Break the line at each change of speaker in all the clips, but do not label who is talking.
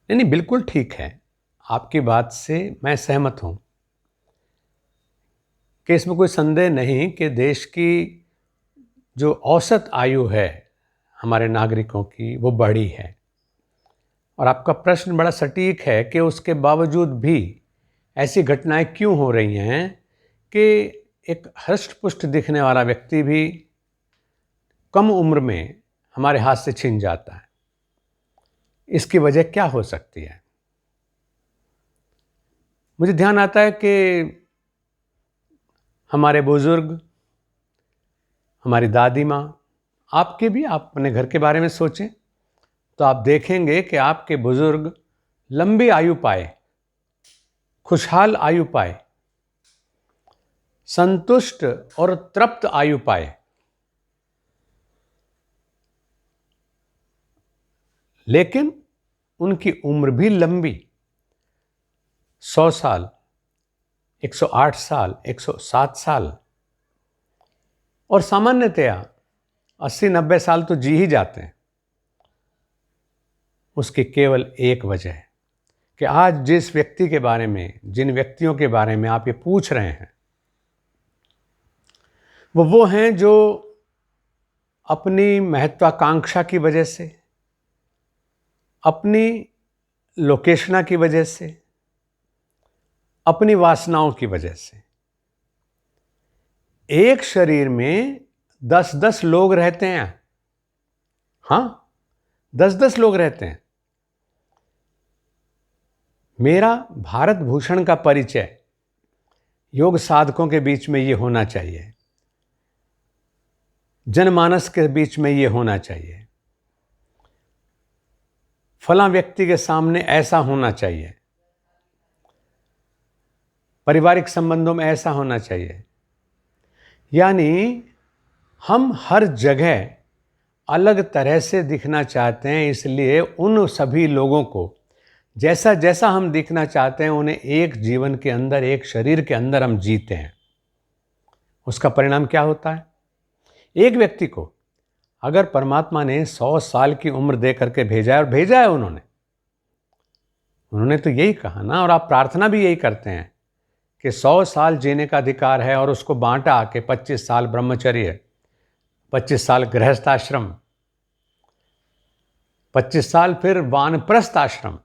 नहीं नहीं, बिल्कुल ठीक है। आपकी बात से मैं सहमत हूँ कि इसमें कोई संदेह नहीं कि देश की जो औसत आयु है हमारे नागरिकों की, वो बढ़ी है। और आपका प्रश्न बड़ा सटीक है कि उसके बावजूद भी ऐसी घटनाएं क्यों हो रही हैं कि एक हृष्ट-पुष्ट दिखने वाला व्यक्ति भी कम उम्र में हमारे हाथ से छिन जाता है। इसकी वजह क्या हो सकती है? मुझे ध्यान आता है कि हमारे बुजुर्ग, हमारी दादी माँ, आपके भी, आप अपने घर के बारे में सोचें तो आप देखेंगे कि आपके बुजुर्ग लंबी आयु पाए, खुशहाल आयु पाए, संतुष्ट और तृप्त आयु पाए। लेकिन उनकी उम्र भी लंबी, 100 साल, 108 साल, 107 साल, और सामान्यतया 80-90 साल तो जी ही जाते हैं। उसकी केवल एक वजह है कि आज जिस व्यक्ति के बारे में, जिन व्यक्तियों के बारे में आप ये पूछ रहे हैं, वो हैं जो अपनी महत्वाकांक्षा की वजह से, अपनी लोकेशना की वजह से, अपनी वासनाओं की वजह से एक शरीर में 10-10 लोग रहते हैं। हाँ, 10-10 लोग रहते हैं। मेरा भारत भूषण का परिचय योग साधकों के बीच में ये होना चाहिए, जनमानस के बीच में ये होना चाहिए, फलां व्यक्ति के सामने ऐसा होना चाहिए, पारिवारिक संबंधों में ऐसा होना चाहिए। यानी हम हर जगह अलग तरह से दिखना चाहते हैं, इसलिए उन सभी लोगों को जैसा जैसा हम दिखना चाहते हैं, उन्हें एक जीवन के अंदर, एक शरीर के अंदर हम जीते हैं। उसका परिणाम क्या होता है? एक व्यक्ति को अगर परमात्मा ने 100 साल की उम्र दे करके भेजा है, और भेजा है उन्होंने तो यही कहा ना, और आप प्रार्थना भी यही करते हैं कि 100 साल जीने का अधिकार है, और उसको बांटा कि 25 साल ब्रह्मचर्य, 25 साल गृहस्थ आश्रम, 25 साल फिर वानप्रस्थ आश्रम,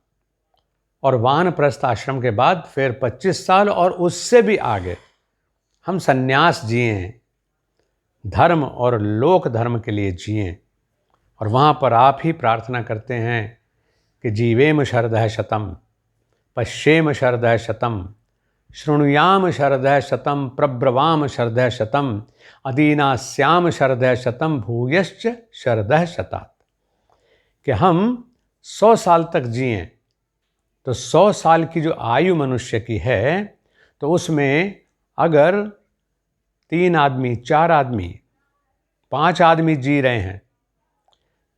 और वानप्रस्थ आश्रम के बाद फिर 25 साल और उससे भी आगे हम सन्यास जिए, धर्म और लोक धर्म के लिए जिए। और वहाँ पर आप ही प्रार्थना करते हैं कि जीवेम शरदः शतम, पश्येम शरदः शतम, शृणुयाम शरदः शतम, प्रब्रवाम शरदः शतम, अदीनास्याम शरदः शतम, भूयश्च शरदः शतात्। कि हम 100 साल तक जिए। तो 100 साल की जो आयु मनुष्य की है, तो उसमें अगर 3 आदमी, 4 आदमी, 5 आदमी जी रहे हैं,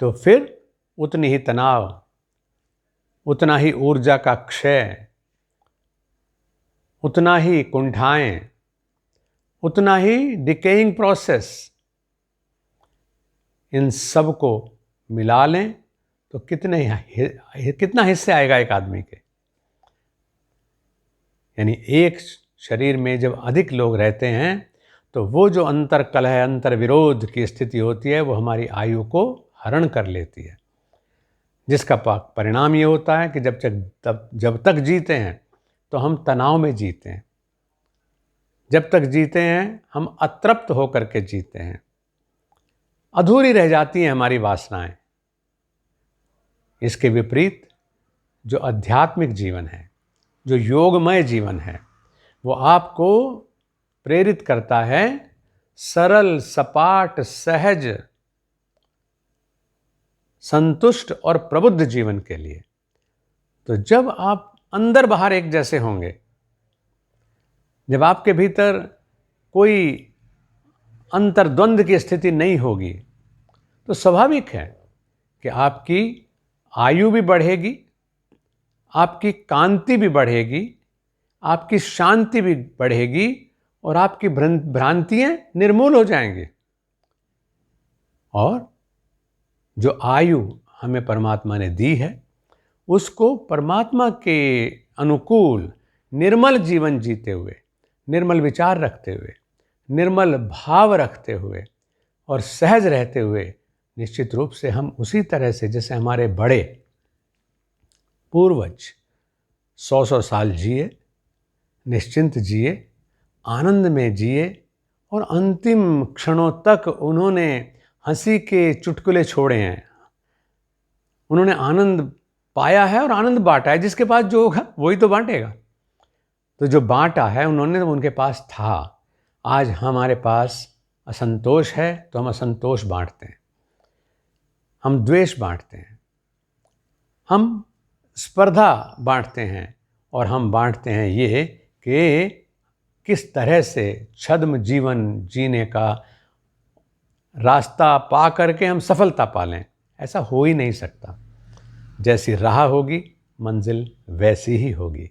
तो फिर उतनी ही तनाव, उतना ही ऊर्जा का क्षय, उतना ही कुंठाएं, उतना ही डिकेइंग प्रोसेस, इन सब को मिला लें तो कितना हिस्से आएगा एक आदमी के। यानी एक शरीर में जब अधिक लोग रहते हैं, तो वो जो अंतर कलह, अंतर विरोध की स्थिति होती है, वो हमारी आयु को हरण कर लेती है, जिसका परिणाम ये होता है कि जब तक जीते हैं तो हम तनाव में जीते हैं, जब तक जीते हैं हम अतृप्त होकर के जीते हैं, अधूरी रह जाती हैं हमारी वासनाएं। इसके विपरीत जो आध्यात्मिक जीवन है, जो योगमय जीवन है, वो आपको प्रेरित करता है सरल, सपाट, सहज, संतुष्ट और प्रबुद्ध जीवन के लिए। तो जब आप अंदर बाहर एक जैसे होंगे, जब आपके भीतर कोई अंतर्द्वंद की स्थिति नहीं होगी, तो स्वाभाविक है कि आपकी आयु भी बढ़ेगी, आपकी कांति भी बढ़ेगी, आपकी शांति भी बढ़ेगी, और आपकी भ्रांतियां निर्मूल हो जाएंगी। और जो आयु हमें परमात्मा ने दी है, उसको परमात्मा के अनुकूल निर्मल जीवन जीते हुए, निर्मल विचार रखते हुए, निर्मल भाव रखते हुए और सहज रहते हुए निश्चित रूप से हम उसी तरह से जैसे हमारे बड़े पूर्वज 100-100 साल जिए, निश्चिंत जिए, आनंद में जिए और अंतिम क्षणों तक उन्होंने हंसी के चुटकुले छोड़े हैं। उन्होंने आनंद पाया है और आनंद बांटा है। जिसके पास जो होगा वही तो बांटेगा। तो जो बांटा है उन्होंने, तो उनके पास था। आज हमारे पास असंतोष है तो हम असंतोष बांटते हैं, हम द्वेष बांटते हैं, हम स्पर्धा बांटते हैं और हम बांटते हैं ये कि किस तरह से छद्म जीवन जीने का रास्ता पा करके हम सफलता पा लें। ऐसा हो ही नहीं सकता। जैसी राह होगी मंजिल वैसी ही होगी।